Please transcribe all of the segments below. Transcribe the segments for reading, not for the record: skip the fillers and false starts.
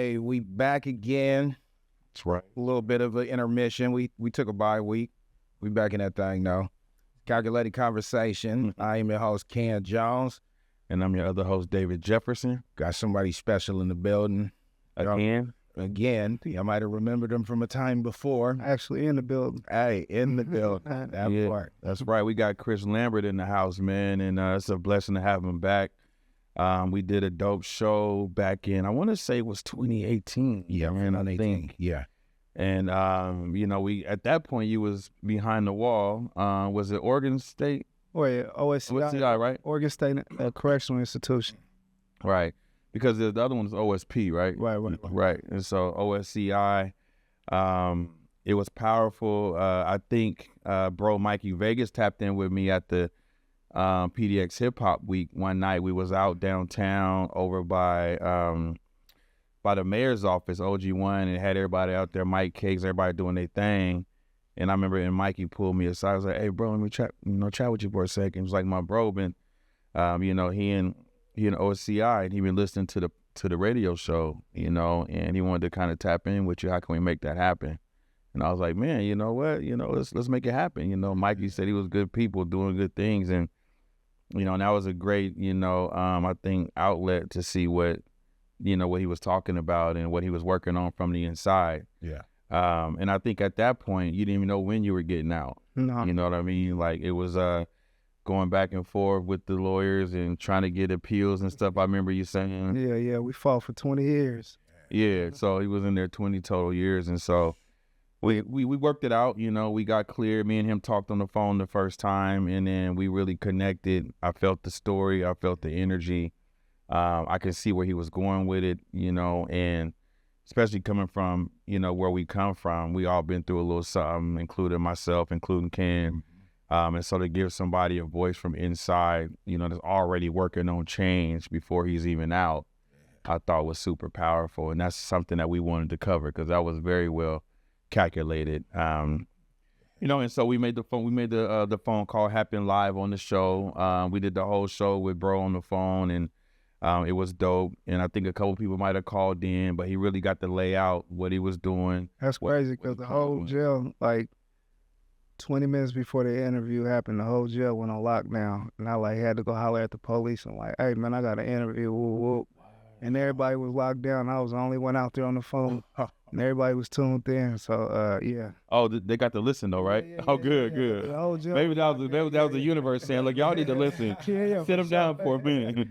Hey, we back again. That's right. A little bit of an intermission. We took a bye week. We back in that thing now. Calculated Conversation. I am your host, Ken Jones. And I'm your other host, David Jefferson. Got somebody special in the building. Again? I might have remembered them from a time before. Actually in the building. Hey, in the building. That part. That's right. We got Chris Lambert in the house, man, and it's a blessing to have him back. We did a dope show back in, I want to say it was 2018. Yeah, man, I think. Yeah. And, we at that point, you was behind the wall. Was it Oregon State? Oh, yeah, OSCI, right? Oregon State Correctional Institution. Right. Because the other one is OSP, right? Right. And so OSCI, it was powerful. I think bro Mikey Vegas tapped in with me at the PDX Hip Hop Week one night. We was out downtown over by the mayor's office, OG1, and had everybody out there, Mike Cakes, everybody doing their thing. And I remember, and Mikey pulled me aside. I was like, "Hey, bro, let me chat with you for a second." He was like, "My bro been, he in OSCI, and he been listening to the radio show, and he wanted to kind of tap in with you. How can we make that happen?" And I was like, "Man, you know what? Let's make it happen." Mikey said he was good people doing good things, and and that was a great, I think outlet to see what he was talking about and what he was working on from the inside. Yeah. And I think at that point, you didn't even know when you were getting out. No. You know what I mean? Like, it was going back and forth with the lawyers and trying to get appeals and stuff. I remember you saying. Yeah, we fought for 20 years. Yeah, so he was in there 20 total years. And so we worked it out. We got clear. Me and him talked on the phone the first time, and then we really connected. I felt the story. I felt the energy. I could see where he was going with it, and especially coming from, where we come from, we all been through a little something, including myself, including Ken. And so to give somebody a voice from inside, that's already working on change before he's even out, I thought was super powerful. And that's something that we wanted to cover because that was very well calculated. And so we made the phone call happen live on the show. We did the whole show with bro on the phone, and it was dope. And I think a couple people might have called in, but he really got to lay out what he was doing. That's crazy because the whole jail, like 20 minutes before the interview happened, the whole jail went on lockdown. And I had to go holler at the police. I'm like, "Hey, man, I got an interview." Whoop, whoop. And everybody was locked down. I was the only one out there on the phone. And everybody was tuned in. So, yeah. Oh, they got to listen though, right? Good. The whole jail Maybe that was the universe saying, "Look, y'all need to listen. Sit them down for a minute."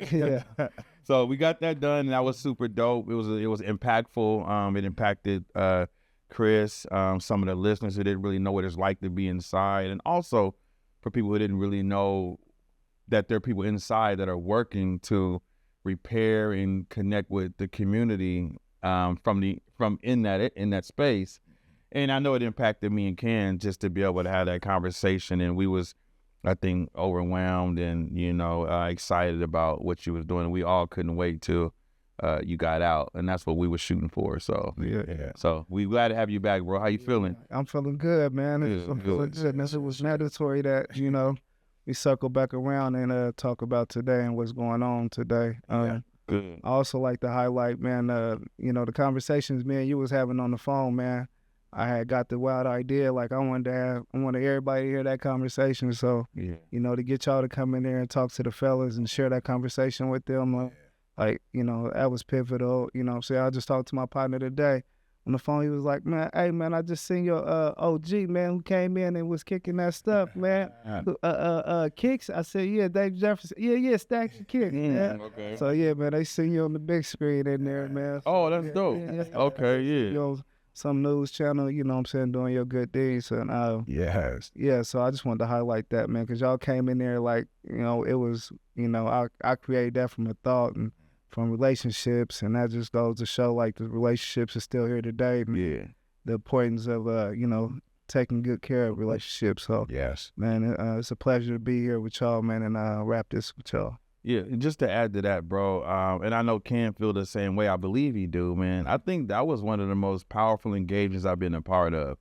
Yeah. So we got that done, and that was super dope. It was impactful. It impacted Chris, some of the listeners who didn't really know what it's like to be inside, and also for people who didn't really know that there are people inside that are working to repair and connect with the community from in that space. And I know it impacted me and Ken just to be able to have that conversation, and we was, I think, overwhelmed and excited about what you was doing. We all couldn't wait till you got out, and that's what we were shooting for. So yeah. So we glad to have you back, bro. How you feeling? I'm feeling good, man. I'm feeling good. And it was mandatory that we circle back around and talk about today and what's going on today. Good. I also like to highlight, man, the conversations me and you was having on the phone, man. I had got the wild idea, like I wanted everybody to hear that conversation. So, to get y'all to come in there and talk to the fellas and share that conversation with them, that was pivotal. I just talked to my partner today on the phone. He was like, "Man, hey, man, I just seen your OG, man, who came in and was kicking that stuff, man. Kicks." I said, "Yeah, Dave Jefferson. Yeah, Stacks and Kicks." Okay. So, yeah, man, they seen you on the big screen in there, man. Oh, that's dope. Okay, yeah. Some news channel, doing your good deeds. And Yes. Yeah, so I just wanted to highlight that, man, because y'all came in there like, it was, I created that from a thought and from relationships, and that just goes to show like the relationships are still here today. And the importance of, taking good care of relationships. So, yes, man, it's a pleasure to be here with y'all, man, and wrap this with y'all. Yeah, and just to add to that, bro, and I know Ken feel the same way. I believe he do, man. I think that was one of the most powerful engagements I've been a part of.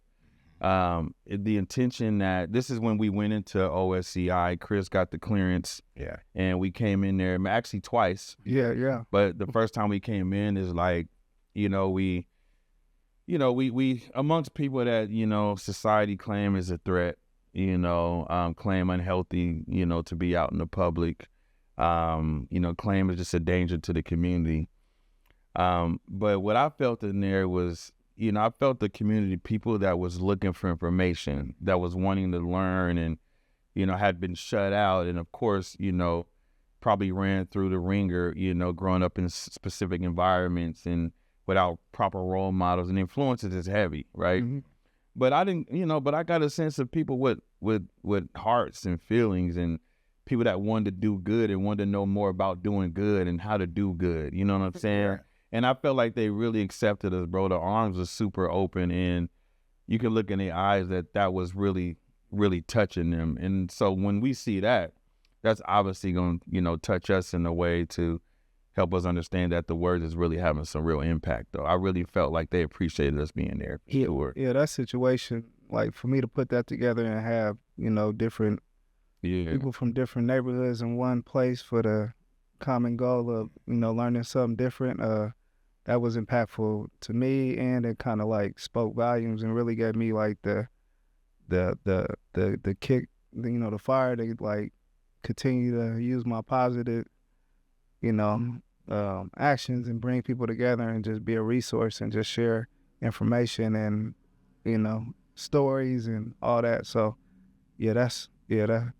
The intention that this is when we went into OSCI, Chris got the clearance. Yeah. And we came in there actually twice. Yeah. But the first time we came in is like, we amongst people that, society claim is a threat, claim unhealthy, to be out in the public, claim is just a danger to the community. But what I felt in there was, I felt the community, people that was looking for information, that was wanting to learn and, had been shut out. And of course, probably ran through the ringer, growing up in specific environments and without proper role models, and influences is heavy, right? Mm-hmm. But I didn't, but I got a sense of people with hearts and feelings, and people that wanted to do good and wanted to know more about doing good and how to do good. You know what I'm saying? Yeah. And I felt like they really accepted us, bro. The arms were super open, and you can look in their eyes that was really, really touching them. And so when we see that, that's obviously going to, touch us in a way to help us understand that the word is really having some real impact, though. I really felt like they appreciated us being there. For sure. Yeah, that situation, like for me to put that together and have, different people from different neighborhoods in one place for the common goal of, learning something different, that was impactful to me, and it kind of like spoke volumes and really gave me like the kick, the fire to like continue to use my positive, actions and bring people together and just be a resource and just share information and, stories and all that. So that.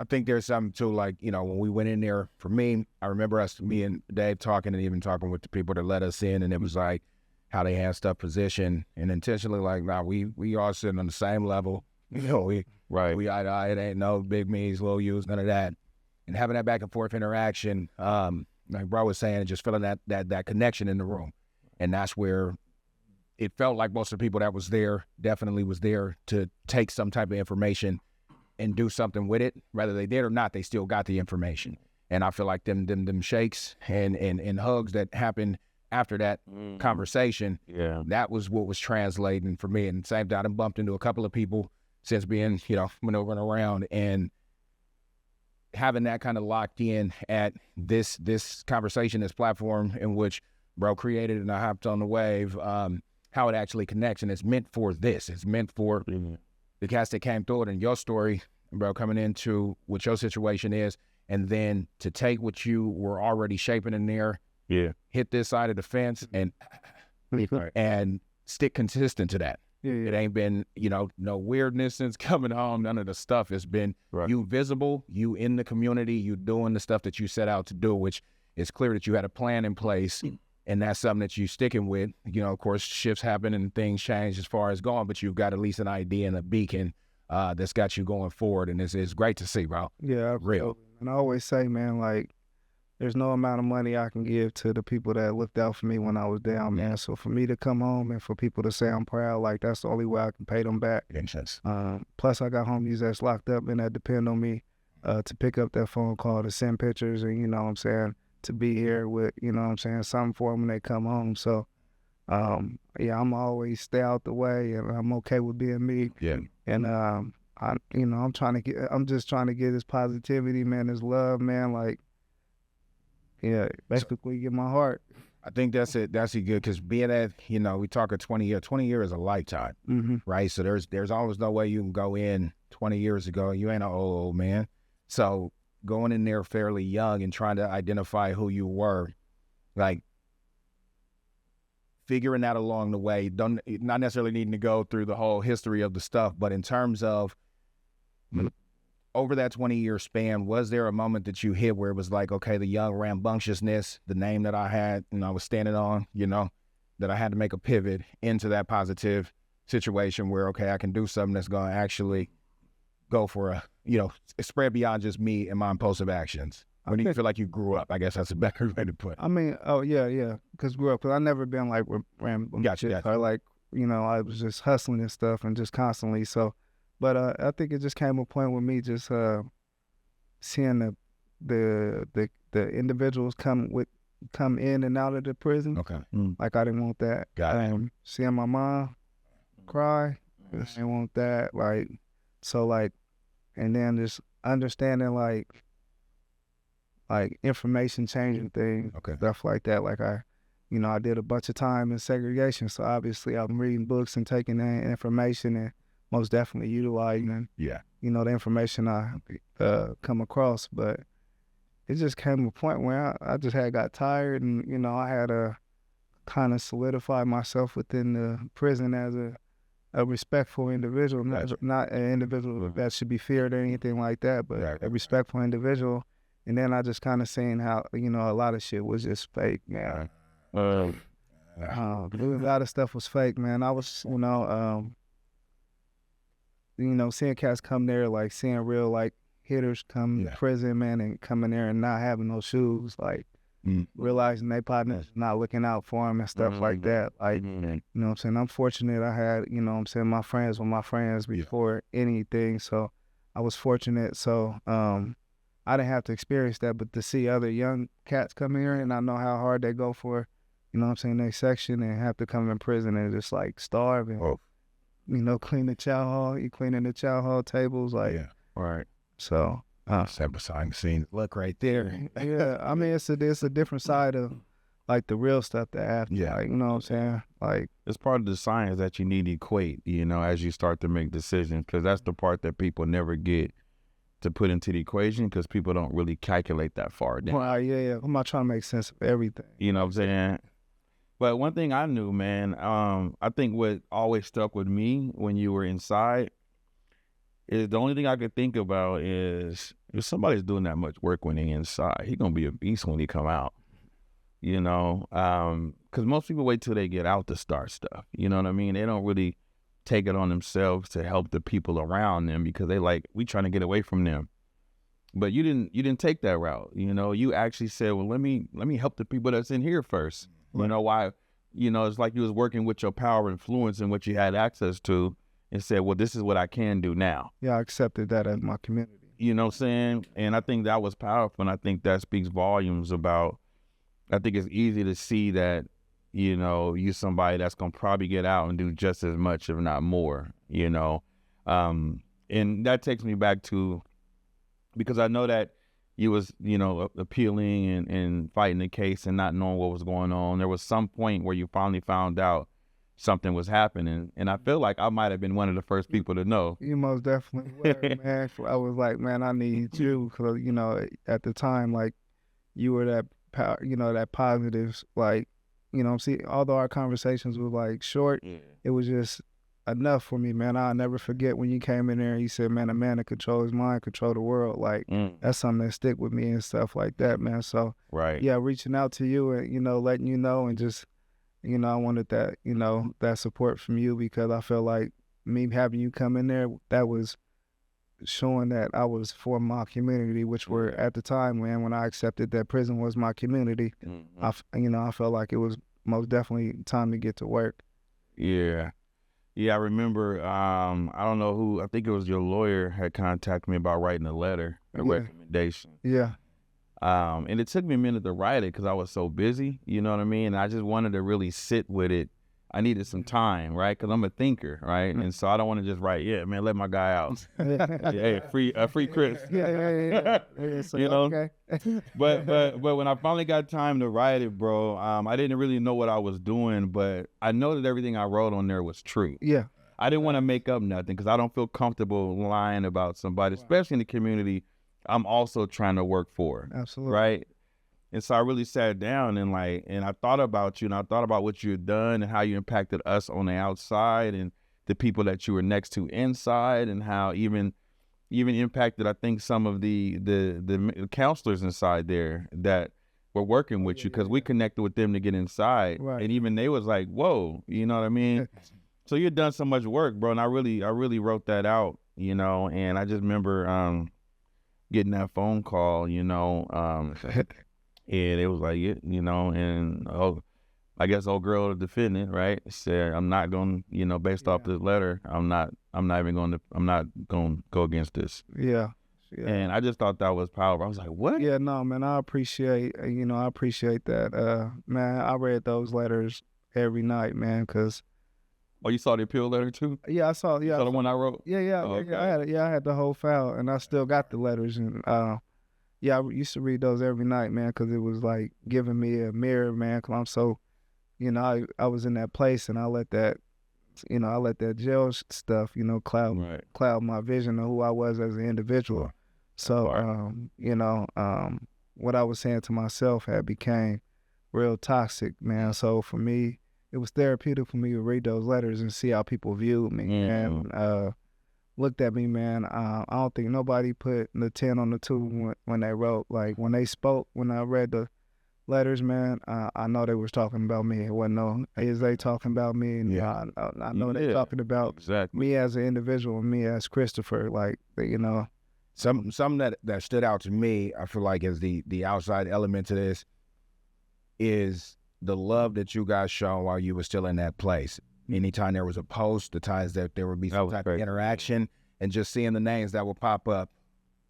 I think there's something too, like, when we went in there, for me, I remember me and Dave talking and even talking with the people that let us in, and it was like how they had stuff positioned and intentionally like, nah, we all sitting on the same level. We eye to eye, it ain't no big me's, little U's, none of that. And having that back and forth interaction, like bro was saying, just feeling that connection in the room. And that's where it felt like most of the people that was there definitely was there to take some type of information and do something with it. Whether they did or not, they still got the information. And I feel like them shakes and hugs that happened after that conversation, that was what was translating for me. And same time, I bumped into a couple of people since being, maneuvering around, and having that kind of locked in at this conversation, this platform in which bro created and I hopped on the wave, how it actually connects. And it's meant for this. It's meant for the cast that came through it, and your story, bro, coming into what your situation is, and then to take what you were already shaping in there, hit this side of the fence and stick consistent to that. It ain't been, no weirdness since coming home, none of the stuff. It's been you visible, you in the community, you doing the stuff that you set out to do, which it's clear that you had a plan in place, and that's something that you sticking with. Of course, shifts happen and things change as far as going, but you've got at least an idea and a beacon that's got you going forward, and it's great to see, bro. Yeah, real. And I always say, man, like, there's no amount of money I can give to the people that looked out for me when I was down, man. So for me to come home and for people to say I'm proud, like, that's the only way I can pay them back. Plus, I got homies that's locked up and that depend on me to pick up that phone call, to send pictures, and, to be here with, something for them when they come home. So, I'm always stay out the way, and I'm okay with being me. Yeah. And, I'm just trying to get this positivity, man, this love, man, like, basically get my heart. I think that's it. That's it good, because being at, we talk a 20 year. 20 years is a lifetime, right? So there's always no way you can go in 20 years ago. You ain't an old man. So going in there fairly young and trying to identify who you were, like figuring out along the way, not necessarily needing to go through the whole history of the stuff, but in terms of over that 20-year span, was there a moment that you hit where it was like, okay, the young rambunctiousness, the name that I had and I was standing on, that I had to make a pivot into that positive situation where, okay, I can do something that's going to actually go for spread beyond just me and my impulsive actions? When you feel like you grew up, I guess that's a better way to put it. I mean, because grew up, because I never been like rambunctious. Gotcha. I like, I was just hustling and stuff and just constantly, so. But I think it just came a point with me just seeing the individuals come in and out of the prison. Okay. Like, I didn't want that. Seeing my mom cry, I didn't want that. Like, so like, and then just understanding like information changing things, stuff like that. Like, you know, I did a bunch of time in segregation, so obviously I'm reading books and taking that information and most definitely utilizing, you know, the information I come across. But it just came to a point where I just got tired, and, you know, I had to kind of solidify myself within the prison as a respectful individual, not an individual that should be feared or anything like that, but a respectful individual. And then I just kind of seen how, you know, a lot of shit was just fake, man. A lot of stuff was fake, man. I was, you know, seeing cats come there, like seeing real, like, hitters come to prison, man, and coming there and not having no shoes, like, realizing they partners not looking out for them and stuff like that. Like, you know what I'm saying? I'm fortunate I had, you know what I'm saying, my friends were my friends before anything, so I was fortunate. So I didn't have to experience that, but to see other young cats come here, and I know how hard they go for, you know what I'm saying, their section, and have to come in prison and just, like, starve and, you know, clean the chow hall. You cleaning the chow hall tables, like, so. Behind the scenes look right there. I mean, it's a different side of, like, the real stuff that happens. Like, you know what I'm saying? Like, it's part of the science that you need to equate, you know, as you start to make decisions, because that's the part that people never get to put into the equation, because people don't really calculate that far down. Well, I'm not trying to make sense of everything. You know what I'm saying? But one thing I knew, man, I think what always stuck with me when you were inside is the only thing I could think about is if somebody's doing that much work when they're inside, he's going to be a beast when he come out, you know? Because most people wait till they get out to start stuff, you know what I mean? They don't really take it on themselves to help the people around them, because they like, we trying to get away from them. But you didn't take that route, you know? You actually said, well, let me help the people that's in here first. You know why? You know, it's like you was working with your power and influence and what you had access to, and said, well, this is what I can do now. Yeah, I accepted that as my community. You know what I'm saying? And I think that was powerful, and I think that speaks volumes about, I think it's easy to see that, you know, you're somebody that's going to probably get out and do just as much, if not more, you know? And that takes me back to, because I know that you was, you know, appealing and fighting the case and not knowing what was going on. There was some point where you finally found out something was happening, and I feel like I might have been one of the first people to know. You most definitely were, man. I was like, man, I need you, because, you know, at the time, like, you were that power, you know, that positive, like, you know, see, although our conversations were, like, short, it was just enough for me, man. I'll never forget when you came in there and you said, man, a man that control his mind, control the world. Like, that's something that stick with me and stuff like that, man. So, reaching out to you and, you know, letting you know, and just, you know, I wanted that, you know, that support from you, because I felt like me having you come in there, that was showing that I was for my community, which were at the time, man, when I accepted that prison was my community, I felt like it was most definitely time to get to work. Yeah, I remember, I don't know who, I think it was your lawyer had contacted me about writing a letter, a recommendation. And it took me a minute to write it because I was so busy, you know what I mean? And I just wanted to really sit with it. I needed some time, right? Because I'm a thinker, right? And so I don't want to just write, man, let my guy out. Hey, free Chris. So, you know? But when I finally got time to write it, bro, I didn't really know what I was doing, but I know that everything I wrote on there was true. I didn't want to make up nothing, because I don't feel comfortable lying about somebody, especially in the community I'm also trying to work for. Absolutely. Right? And so I really sat down and I thought about you, and I thought about what you had done and how you impacted us on the outside and the people that you were next to inside, and how even impacted, I think, some of the counselors inside there that were working with you, because we connected with them to get inside. And even they was like, whoa, you know what I mean? So you've done so much work, bro. And I really wrote that out, you know, and I just remember getting that phone call, you know, and it was like, you know, and I guess old girl, the defendant, right, said, I'm not going to, you know, based off this letter, I'm not going to go against this. And I just thought that was powerful. I was like, what? No, man, I appreciate that. Man, I read those letters every night, man, because. Oh, you saw the appeal letter too? Yeah, I saw. Yeah, the one I wrote. Okay. I had the whole file, and I still got the letters, and I used to read those every night, man, because it was like giving me a mirror, man. Because I'm so you know, I was in that place, and I let that, you know, I let that jail stuff, you know, cloud my vision of who I was as an individual. Sure. So, you know, what I was saying to myself had became real toxic, man. So for me, it was therapeutic for me to read those letters and see how people viewed me and looked at me, man. I don't think nobody put the 10 on the 2 when they wrote. Like, when they spoke, when I read the letters, man, I know they was talking about me. It wasn't no, is they talking about me? And I know they talking about me as an individual, me as Christopher. Like, you know. Something that stood out to me, I feel like, is the outside element to this is the love that you guys shown while you were still in that place. Anytime there was a post, the times that there would be some type of interaction, and just seeing the names that would pop up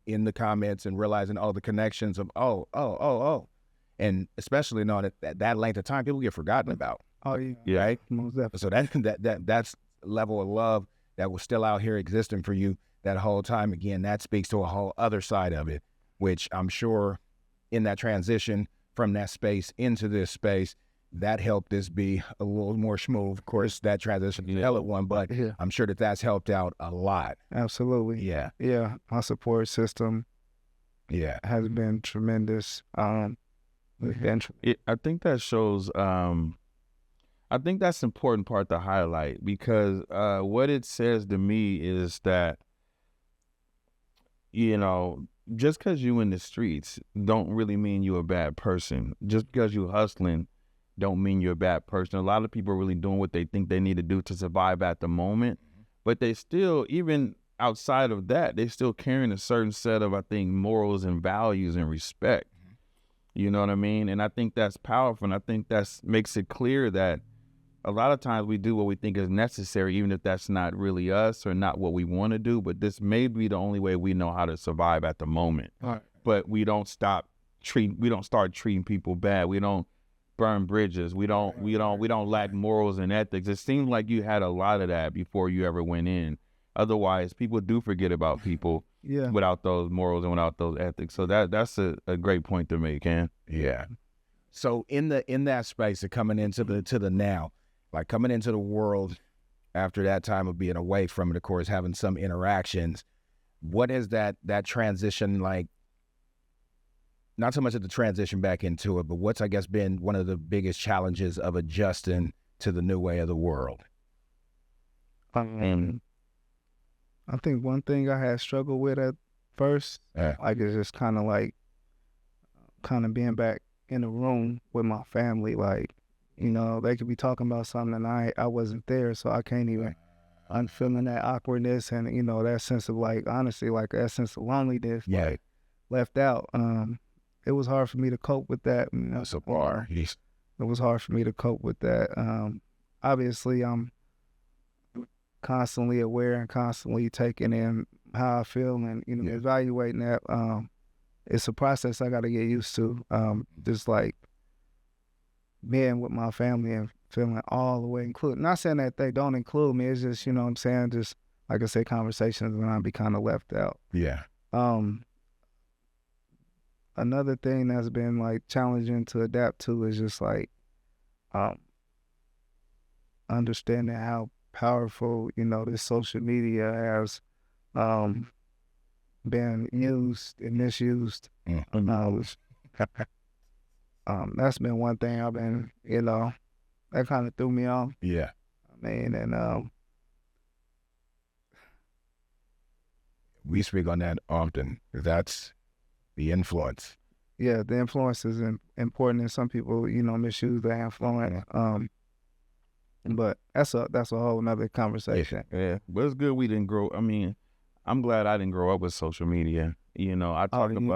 in the comments and realizing, the connections of, and especially knowing that length of time, people get forgotten about. Oh, yeah. Right? Most definitely. So that's level of love that was still out here existing for you that whole time. Again, that speaks to a whole other side of it, which I'm sure in that transition from that space into this space, that helped this be a little more smooth. Of course, that transition is a hell of one, but I'm sure that's helped out a lot. Absolutely. Yeah. Yeah. My support system has been tremendous. I think that shows, I think that's an important part to highlight, because what it says to me is that, you know, just because you in the streets don't really mean you're a bad person. Just because you hustling don't mean you're a bad person. A lot of people are really doing what they think they need to do to survive at the moment, but they still, even outside of that, they still carrying a certain set of, I think, morals and values and respect. You know what I mean? And I think that's powerful, and I think that makes it clear that a lot of times we do what we think is necessary, even if that's not really us or not what we want to do, but this may be the only way we know how to survive at the moment. Right. But we don't start treating people bad. We don't burn bridges. We don't lack morals and ethics. It seems like you had a lot of that before you ever went in. Otherwise, people do forget about people without those morals and without those ethics. So that's a great point to make, Ken. Yeah. So in that space of coming into the now, like coming into the world after that time of being away from it, of course, having some interactions, what is that transition like? Not so much of the transition back into it, but what's, I guess, been one of the biggest challenges of adjusting to the new way of the world? I think one thing I had struggled with at first, like, is just kind of being back in the room with my family. Like, you know, they could be talking about something and I wasn't there, so I can't even, I'm feeling that awkwardness and, you know, that sense of, like, honestly, like, that sense of loneliness, like, left out. It was hard for me to cope with that. You know, that's a bar. It was hard for me to cope with that. Obviously, I'm constantly aware and constantly taking in how I feel and, you know, evaluating that. It's a process I got to get used to. Just like being with my family and feeling all the way included. Not saying that they don't include me. It's just, you know what I'm saying, just, like I said, conversations when I be kind of left out. Yeah. Another thing that's been, like, challenging to adapt to is just, like, understanding how powerful, you know, this social media has been used and misused. That's been one thing I've been, you know, that kind of threw me off. Yeah. I mean, and we speak on that often. That's the influence. Yeah, the influence is important, and some people, you know, misuse the influence. But that's a whole nother conversation. Yeah, but it's good we didn't grow. I mean, I'm glad I didn't grow up with social media. You know,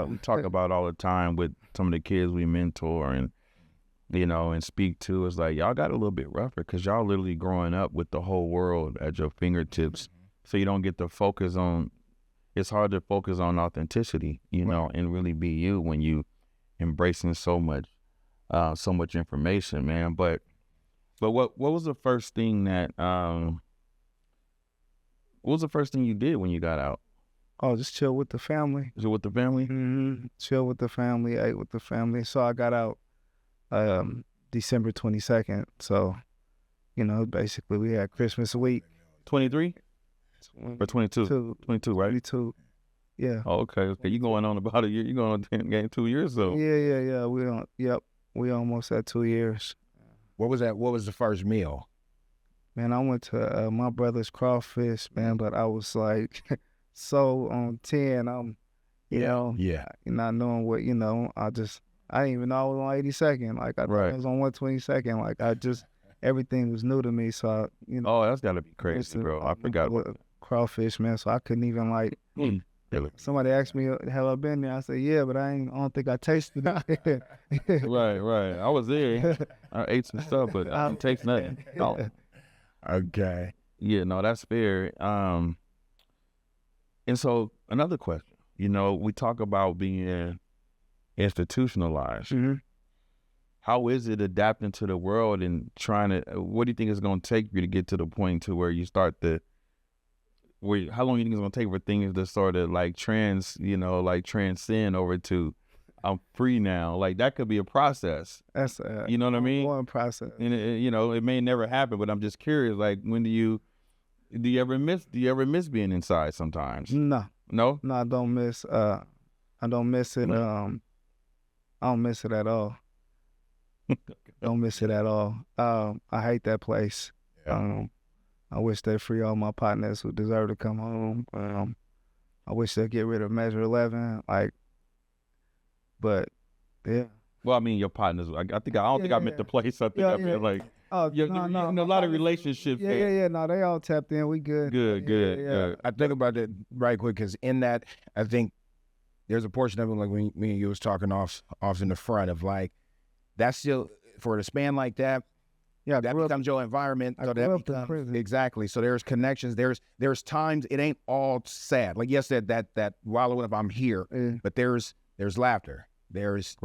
we talk about all the time with some of the kids we mentor and, you know, and speak to. It's like, y'all got a little bit rougher because y'all literally growing up with the whole world at your fingertips. So you don't get to focus on, it's hard to focus on authenticity, you know, and really be you when you embracing so much information, man. But what was the first thing that, what was the first thing you did when you got out? Oh, just chill with the family. Chill with the family? Mm-hmm. Chill with the family, ate with the family. So I got out December 22nd. So, you know, basically we had Christmas week. 23 or 22? 22, right? 22. Yeah. Oh, okay. You going on about a year? You going on game 2 years though? Yeah. We almost at 2 years. What was that? What was the first meal? Man, I went to my brother's crawfish, man, but I was like so on 10. You know, not knowing what, you know, I didn't even know I was on 82nd. Like I thought I was on 122nd. Like everything was new to me. So, you know. Oh, that's gotta be crazy, bro. I forgot about crawfish, man. So I couldn't even like. Somebody asked me, have I been there? I said, yeah, but I don't think I tasted it. Right. I was there. I ate some stuff, but I didn't taste nothing. Oh. Okay. Yeah, no, that's fair. And so another question, you know, we talk about being institutionalized. Mm-hmm. How is it adapting to the world and trying to, what do you think it's going to take you to get to the point to where you start how long do you think it's going to take for things to sort of like transcend over to, I'm free now. Like that could be a process. That's you know what I mean? One process. And you know, it may never happen, but I'm just curious. Like, when do you ever miss being inside sometimes? No, I don't miss. I don't miss it. I don't miss it at all. Don't miss it at all. I hate that place. Yeah. I wish they free all my partners who deserve to come home. I wish they'd get rid of Measure 11. But yeah. Well, I mean, your partners. I don't think I meant the place. I think I meant like. Oh, no. A lot of relationships. Yeah. No, they all tapped in. We good. Good. Yeah. I think about that right quick because in that, I think there's a portion of it like me and you was talking off in the front of like that's still for a span like that. Yeah, that becomes your environment. So that becomes, exactly. So there's connections. There's times it ain't all sad. Like yes, that wallowing if I'm here, but there's laughter. There's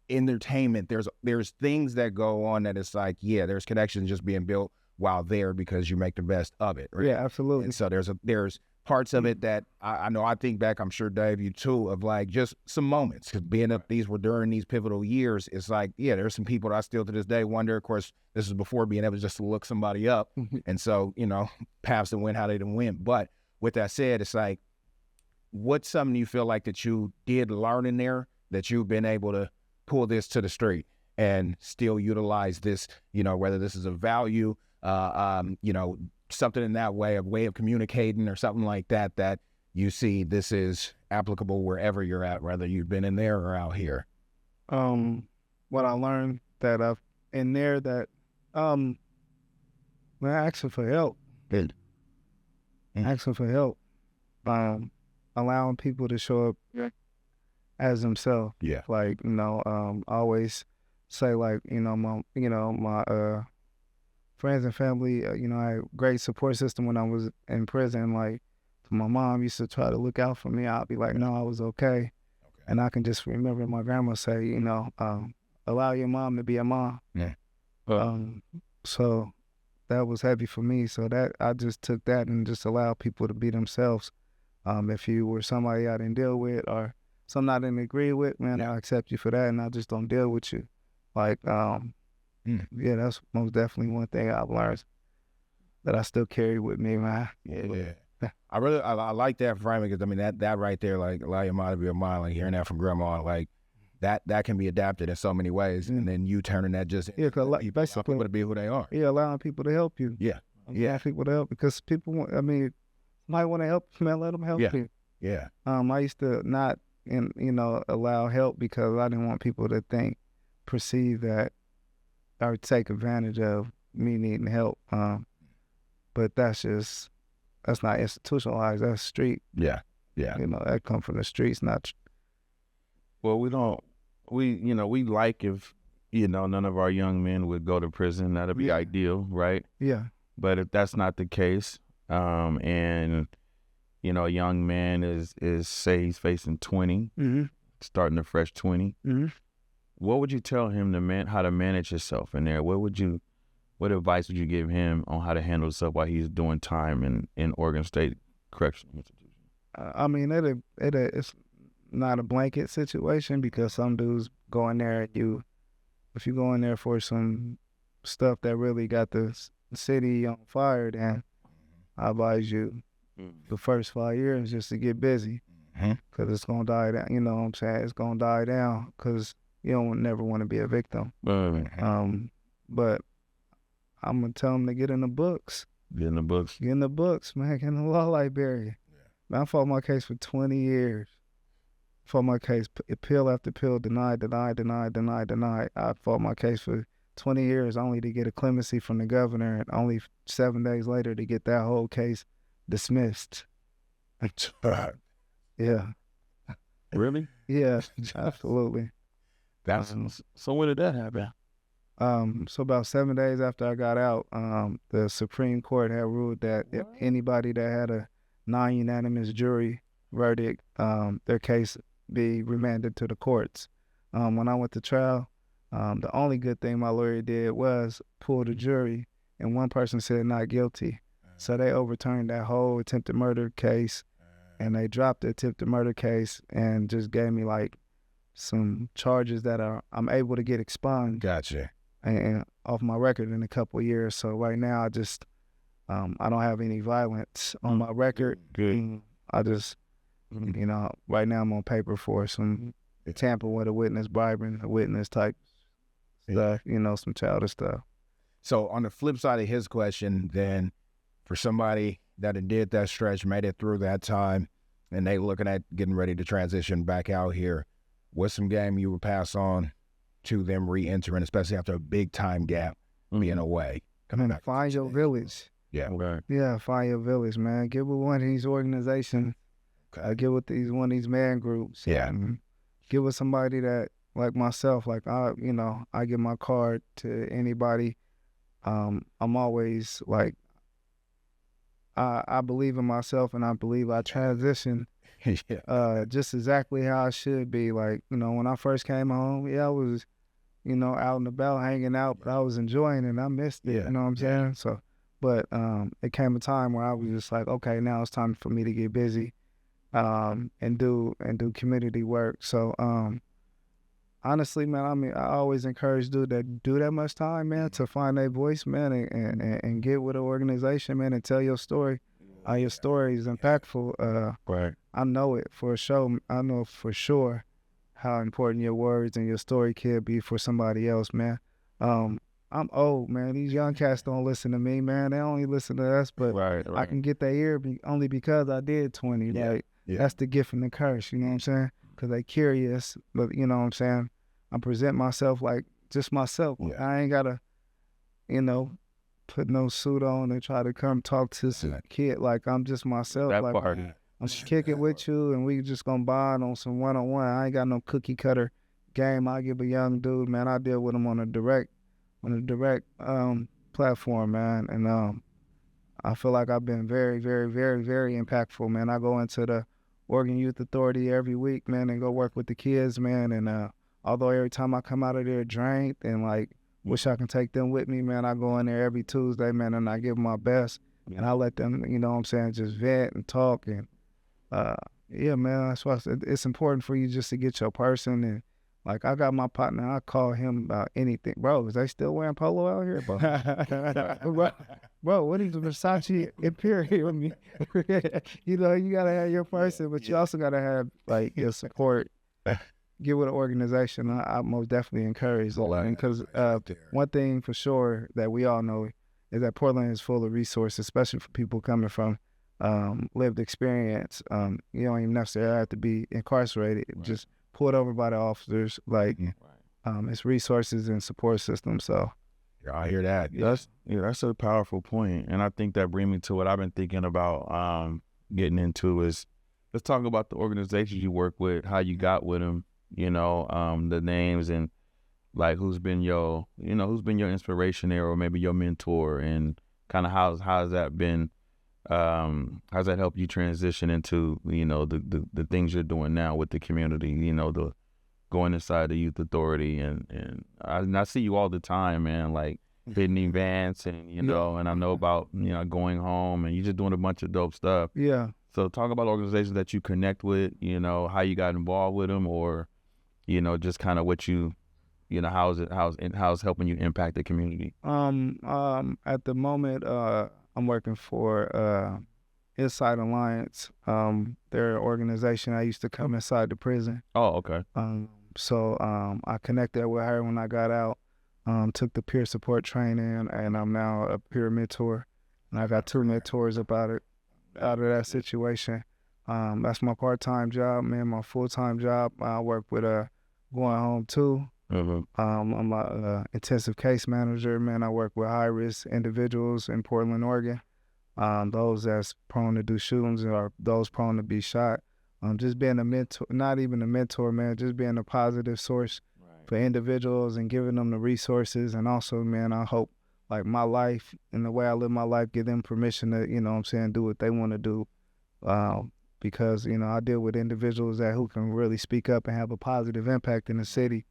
entertainment. There's things that go on that it's like there's connections just being built while there because you make the best of it. Right? Yeah, absolutely. And so there's parts of it that I know. I think back. I'm sure Dave, you too, of like just some moments because being up these were during these pivotal years. It's like there's some people that I still to this day wonder. Of course, this is before being able just to look somebody up, and so you know paths and win how they didn't win. But with that said, it's like what's something you feel like that you did learn in there that you've been able to pull this to the street and still utilize this, you know, whether this is a value, you know, something in that way of communicating or something like that, that you see this is applicable wherever you're at, whether you've been in there or out here. What I learned that in there that, when asking for help. Good. Asking for help. Allowing people to show up as themselves. Yeah. Like, you know, I always say like, my friends and family, you know, I had a great support system when I was in prison. Like my mom used to try to look out for me. I'll be like, no, I was okay. And I can just remember my grandma say, you know, allow your mom to be a mom. Yeah. So that was heavy for me. So that I just took that and just allowed people to be themselves. If you were somebody I didn't deal with or something I didn't agree with, man, I accept you for that and I just don't deal with you. Like, that's most definitely one thing I've learned that I still carry with me, man. Yeah. I like that framing because I mean that right there, like allow your mind to be a mind, like hearing that from grandma, like that can be adapted in so many ways, and then you turning that just people to be who they are. Yeah, allowing people to help you. Yeah, people to help because people. I mean, might want to help you, man. Let them help you. Yeah. I used to not, allow help because I didn't want people to perceive that or take advantage of me needing help. But that's not institutionalized. That's street. Yeah. That come from the streets, not. Well, we like if, none of our young men would go to prison. That'd be ideal, right? Yeah. But if that's not the case, and, a young man is say he's facing 20, starting a fresh 20, what would you tell him how to manage himself in there? What advice would you give him on how to handle himself while he's doing time in Oregon State Correctional Institution? I mean, it's not a blanket situation because some dudes go in there and if you go in there for some stuff that really got the city on fire, then I advise you the first 5 years just to get busy, because it's gonna die down. You know what I'm saying? It's gonna die down because you don't never want to be a victim. But I'm gonna tell them to get in the books. Get in the books. Get in the books, man. Get in the law library. Man, I fought my case for 20 years. Fought my case appeal after appeal, denied. I fought my case for 20 years only to get a clemency from the governor, and only 7 days later to get that whole case dismissed. Yeah. Really? Yeah, absolutely. So when did that happen? So about 7 days after I got out, the Supreme Court had ruled that if anybody that had a non-unanimous jury verdict, their case be remanded to the courts. When I went to trial, the only good thing my lawyer did was pull the jury, and one person said not guilty. So they overturned that whole attempted murder case, and they dropped the attempted murder case and just gave me like some charges that I'm able to get expunged. Gotcha. And off my record in a couple of years. So right now I just I don't have any violence on my record. Good. I just you know, right now I'm on paper for some tampering with a witness, bribing a witness type stuff, you know, some childish stuff. So on the flip side of his question, then, for somebody that did that stretch, made it through that time, and they looking at getting ready to transition back out here, what's some game you would pass on to them re-entering, especially after a big time gap being away? Come on, find your village. Yeah. Okay. Yeah, find your village, man. Get with one of these organizations. Get with one of these man groups. Yeah. Get with somebody that, like myself, like I give my card to anybody. I'm always like, I believe in myself, and I believe I transition just exactly how I should be. Like, you know, when I first came home, I was, you know, out and about hanging out, but I was enjoying it and I missed it. You know what I'm saying? So, but it came a time where I was just like, okay, now it's time for me to get busy and do community work. So honestly, man, I mean, I always encourage dudes that do that much time, man, to find their voice, man, and get with an organization, man, and tell your story. Your story is impactful. Right. I know it for sure. I know for sure how important your words and your story can be for somebody else, man. I'm old, man. These young cats don't listen to me, man. They only listen to us, but I can get their ear only because I did 20. Like, that's the gift and the curse, you know what I'm saying? Because they curious, but you know what I'm saying? I present myself like just myself. I ain't got to, you know, put no suit on and try to come talk to some kid. Like, I'm just myself. That like, part. I'm just kicking with you, and we just gonna bond on some one-on-one. I ain't got no cookie cutter game. I give a young dude, man. I deal with him on a direct platform, man. And I feel like I've been very, very, very, very impactful, man. I go into the Oregon Youth Authority every week, man, and go work with the kids, man. And although every time I come out of there drained and like wish I can take them with me, man, I go in there every Tuesday, man, and I give them my best. And I let them, you know what I'm saying, just vent and talk. And yeah, man, that's why it's important for you just to get your person. And like, I got my partner, I call him about anything. Bro, is they still wearing polo out here? Bro, what is the Versace Imperial? You know, you gotta have your person, but you also gotta have like your support. Get with an organization. I most definitely encourage that, because one thing for sure that we all know is that Portland is full of resources, especially for people coming from lived experience. You don't even necessarily have to be incarcerated. Just pulled over by the officers. Like, it's resources and support systems. So I hear that. That's a powerful point. And I think that brings me to what I've been thinking about getting into is, let's talk about the organizations you work with, how you got with them, you know, the names, and like who's been your inspiration there, or maybe your mentor, and kind of how's that been, how's that helped you transition into, you know, the things you're doing now with the community, you know, the going inside the youth authority, and I see you all the time, man, like hitting events, and you know, and I know about, you know, going home, and you're just doing a bunch of dope stuff. Yeah. So talk about organizations that you connect with, you know, how you got involved with them, or, you know, just kind of what you You know, how's helping you impact the community? At the moment, I'm working for Inside Alliance. They're an organization I used to come inside the prison. Oh, okay. So I connected with her when I got out, took the peer support training, and I'm now a peer mentor. And I got 2 mentors out of that situation. That's my part-time job, man. My full-time job, I work with Going Home Too. Mm-hmm. I'm a intensive case manager, man. I work with high-risk individuals in Portland, Oregon. Those that's prone to do shootings or those prone to be shot. Just being a mentor, not even a mentor, man, just being a positive source for individuals and giving them the resources. And also, man, I hope like my life and the way I live my life, give them permission to, you know what I'm saying, do what they want to do. Because, you know, I deal with individuals who can really speak up and have a positive impact in the city.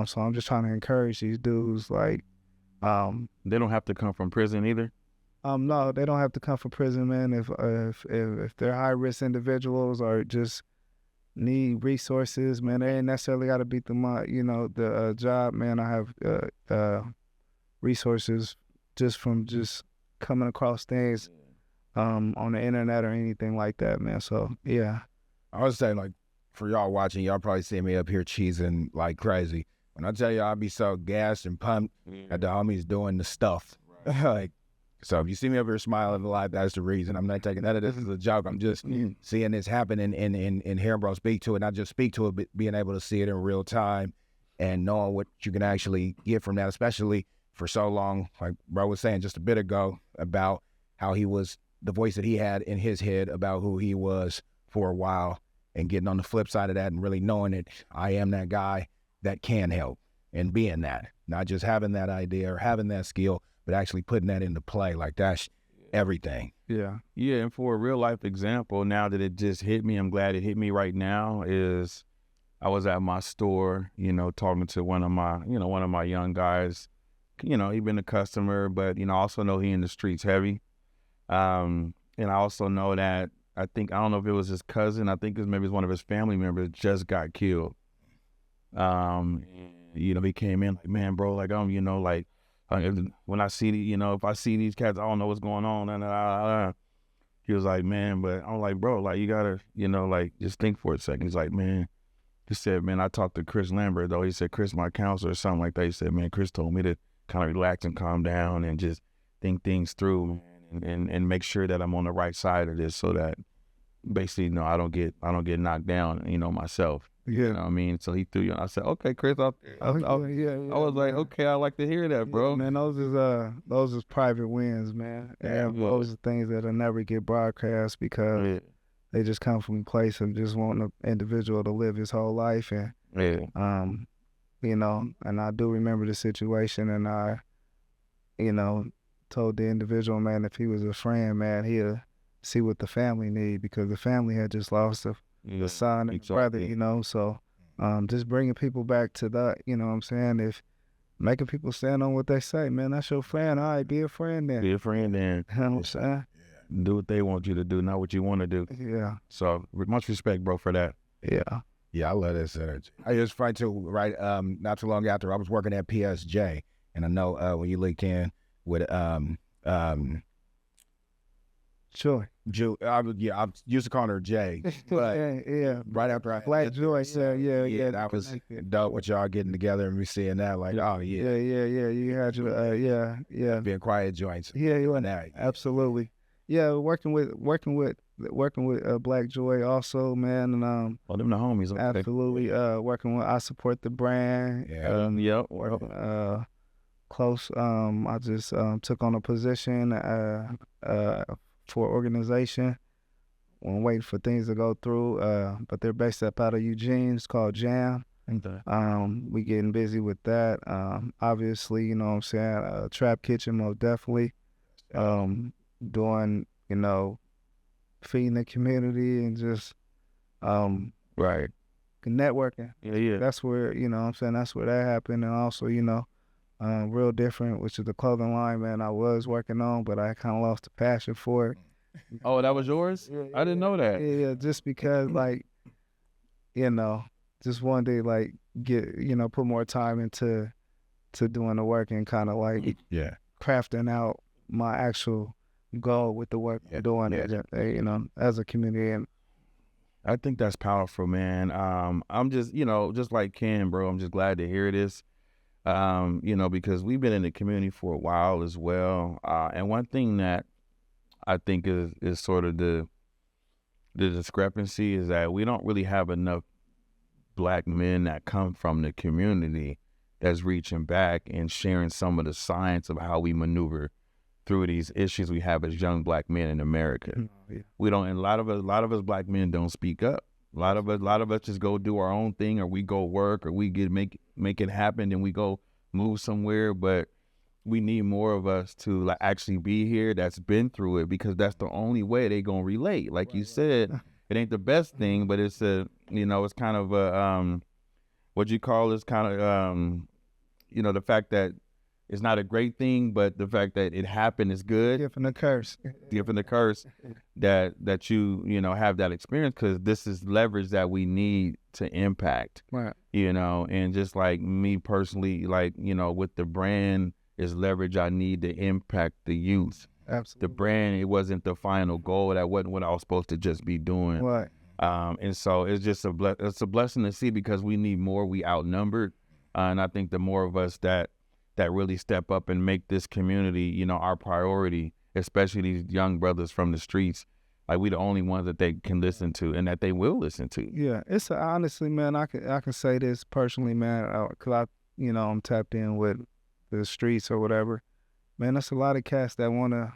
So I'm just trying to encourage these dudes, like. They don't have to come from prison either? No, they don't have to come from prison, man. If they're high-risk individuals or just need resources, man, they ain't necessarily got to beat the job, man. I have resources just from coming across things on the internet or anything like that, man. So, yeah. I would say, like, for y'all watching, y'all probably see me up here cheesing like crazy. When I tell y'all, I be so gassed and pumped at the homies doing the stuff. Like, so if you see me up here smiling a lot, that's the reason. I'm not taking that. This is a joke. I'm just seeing this happen and hearing bro speak to it. Not just speak to it, but being able to see it in real time and knowing what you can actually get from that, especially for so long, like bro was saying just a bit ago about how he was, the voice that he had in his head about who he was for a while, and getting on the flip side of that and really knowing that I am that guy that can help, and being that, not just having that idea or having that skill, but actually putting that into play. Like, that's everything. Yeah. Yeah, and for a real life example, now that it just hit me, I'm glad it hit me right now, is I was at my store, you know, talking to one of my young guys. You know, he been a customer, but, you know, I also know he in the streets heavy. And I also know that, I don't know if it was his cousin, I think maybe it's one of his family members just got killed. You know, he came in like, man, bro, like, you know, like, when I see, you know, if I see these cats, I don't know what's going on. And he was like, man, but I'm like, bro, like, you gotta, you know, like, just think for a second. He's like, man, he said, man, I talked to Chris Lambert, though. He said, Chris, my counselor, or something like that. He said, man, Chris told me to kind of relax and calm down and just think things through and make sure that I'm on the right side of this, so that basically, you know, I don't get knocked down, you know, myself. Yeah. You know what I mean? So he threw you. I said, okay, Chris. I was like, okay, I like to hear that, bro. Yeah, man, those is private wins, man. And those are things that'll never get broadcast because they just come from a place of just wanting an individual to live his whole life. And, you know, and I do remember the situation, and I, you know, told the individual, man, if he was a friend, man, he'll see what the family need, because the family had just lost the son and the brother, you know. So just bringing people back to that, you know what I'm saying? If making people stand on what they say, man, that's your friend. All right, be a friend then. Be a friend then. You know what I'm saying? Do what they want you to do, not what you want to do. Yeah. So much respect, bro, for that. Yeah. Yeah, I love this energy. I just find too, right, not too long after, I was working at PSJ, and I know when you linked in with Joy. I used to call her Jay, but yeah. right after I Black Joy said, yeah, that was dope with y'all getting together and we seeing that, like, oh yeah. Yeah. You had your being quiet joints. Yeah, you and that. Absolutely. Yeah, working with Black Joy also, man, and them the homies. Okay. Absolutely. Working with I Support the Brand. Yep. Close. I just took on a position for organization. I'm waiting for things to go through, but they're based up out of Eugene. It's called Jam. We getting busy with that. Obviously, you know what I'm saying, Trap Kitchen, most definitely. Doing, you know, feeding the community and just networking. Yeah. That's where, you know what I'm saying, that's where that happened. And also, you know, Real Different, which is the clothing line, man, I was working on, but I kind of lost the passion for it. Oh, that was yours? Yeah, I didn't know that. Yeah, just because, like, you know, just one day, like, put more time into doing the work and kind of like crafting out my actual goal with the work we're doing, as a community. And I think that's powerful, man. I'm just, just like Ken, bro, I'm just glad to hear this, because we've been in the community for a while as well. And one thing that I think is sort of the discrepancy is that we don't really have enough Black men that come from the community that's reaching back and sharing some of the science of how we maneuver through these issues we have as young Black men in America. We don't, and a lot of us Black men don't speak up. A lot of us just go do our own thing, or we go work, or we make it happen, and we go move somewhere. But we need more of us to like actually be here that's been through it, because that's the only way they gonna relate. Like you said, it ain't the best thing, but it's it's kind of a what you call this kind of the fact that it's not a great thing, but the fact that it happened is good. Gift and a curse. Gift and a curse that you have that experience, because this is leverage that we need to impact. Right. And just like me personally, like, with the brand is leverage I need to impact the youth. Absolutely. The brand, it wasn't the final goal. That wasn't what I was supposed to just be doing. Right. And so it's just it's a blessing to see, because we need more. We outnumbered. And I think the more of us that really step up and make this community, our priority, especially these young brothers from the streets, like we the only ones that they can listen to and that they will listen to. Yeah, it's honestly, man, I can say this personally, man, because I'm tapped in with the streets or whatever. Man, that's a lot of cats that wanna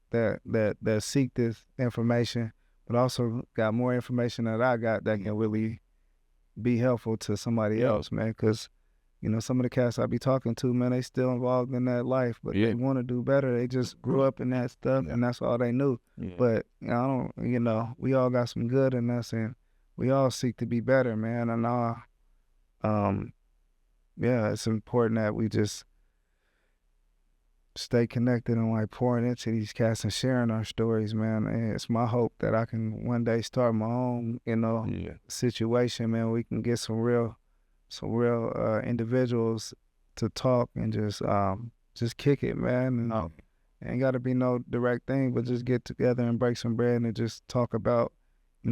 that seek this information, but also got more information that I got that can really be helpful to somebody else, man, because some of the cats I be talking to, man, they still involved in that life, but they want to do better. They just grew up in that stuff, and that's all they knew. Yeah. But I don't, we all got some good in us, and we all seek to be better, man. And it's important that we just stay connected and like pouring into these cats and sharing our stories, man. And it's my hope that I can one day start my own, situation, man. We can get some real individuals to talk and just kick it, man. And ain't got to be no direct thing, but just get together and break some bread and just talk about,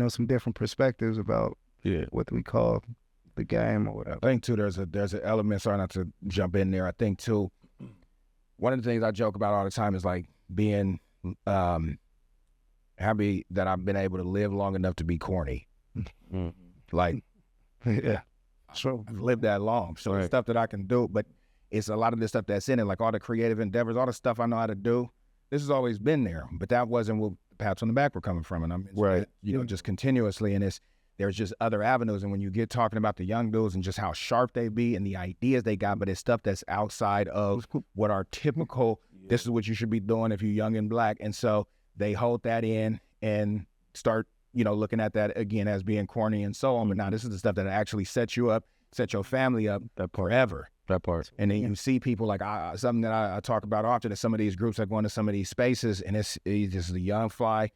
some different perspectives about what we call the game or whatever. I think too, there's an element. Sorry not to jump in there. I think too, one of the things I joke about all the time is like being happy that I've been able to live long enough to be corny. Like, yeah. So I've lived that long. So the stuff that I can do, but it's a lot of the stuff that's in it, like all the creative endeavors, all the stuff I know how to do. This has always been there, but that wasn't what pats on the back were coming from. And I'm just continuously, and there's just other avenues. And when you get talking about the young dudes and just how sharp they be and the ideas they got, but it's stuff that's outside of what our typical, this is what you should be doing if you're young and Black. And so they hold that in and start looking at that again as being corny and so on. But now this is the stuff that actually sets you up, set your family up forever. That part. And then you see people like something that I talk about often is some of these groups that go into some of these spaces, and it's just the young fly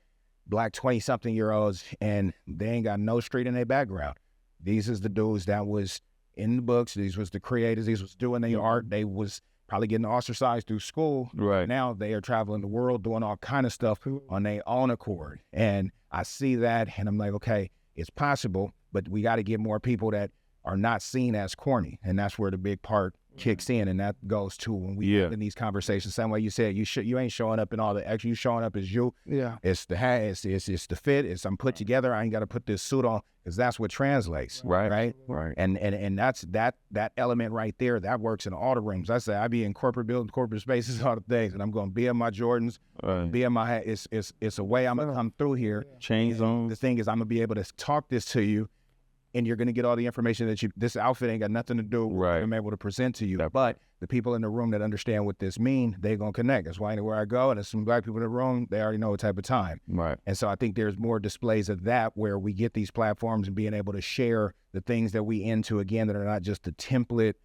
Black 20-something-year-olds, and they ain't got no street in their background. These is the dudes that was in the books. These was the creators. These was doing their art. They was probably getting ostracized through school. Right. Now they are traveling the world doing all kind of stuff on their own accord. And I see that and I'm like, okay, it's possible, but we got to get more people that are not seen as corny. And that's where the big part kicks in. And that goes to when we in these conversations, same way you said, you ain't showing up in all the extra, you showing up as you. Yeah. It's the hat, it's the fit, it's I'm put together. I ain't got to put this suit on, because that's what translates. Right. And that's that element right there, that works in all the rooms. I say I be in corporate buildings, corporate spaces, all the things, and I'm going to be in my Jordans, be in my hat. It's a way I'm going to come through here. Chains on. The thing is, I'm going to be able to talk this to you, and you're going to get all the information that this outfit ain't got nothing to do with what I'm able to present to you. But the people in the room that understand what this means, they're going to connect. That's why anywhere I go, and there's some Black people in the room, they already know what type of time. Right. And so I think there's more displays of that where we get these platforms and being able to share the things that we into, again, that are not just the template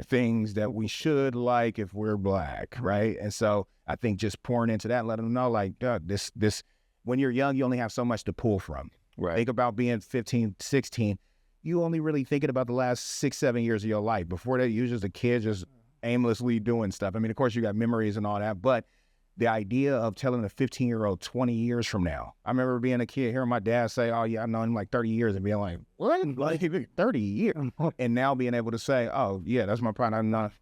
things that we should like if we're Black, right? And so I think just pouring into that and letting them know, like, this when you're young, you only have so much to pull from. Right. Think about being 15, 16, you only really thinking about the last 6, 7 years of your life. Before that, you was just a kid just aimlessly doing stuff. I mean, of course, you got memories and all that, but the idea of telling a 15-year-old 20 years from now. I remember being a kid, hearing my dad say, oh, yeah, I've known him like 30 years, and being like, what? Like 30 years? And now being able to say, oh, yeah, that's my partner. I'm not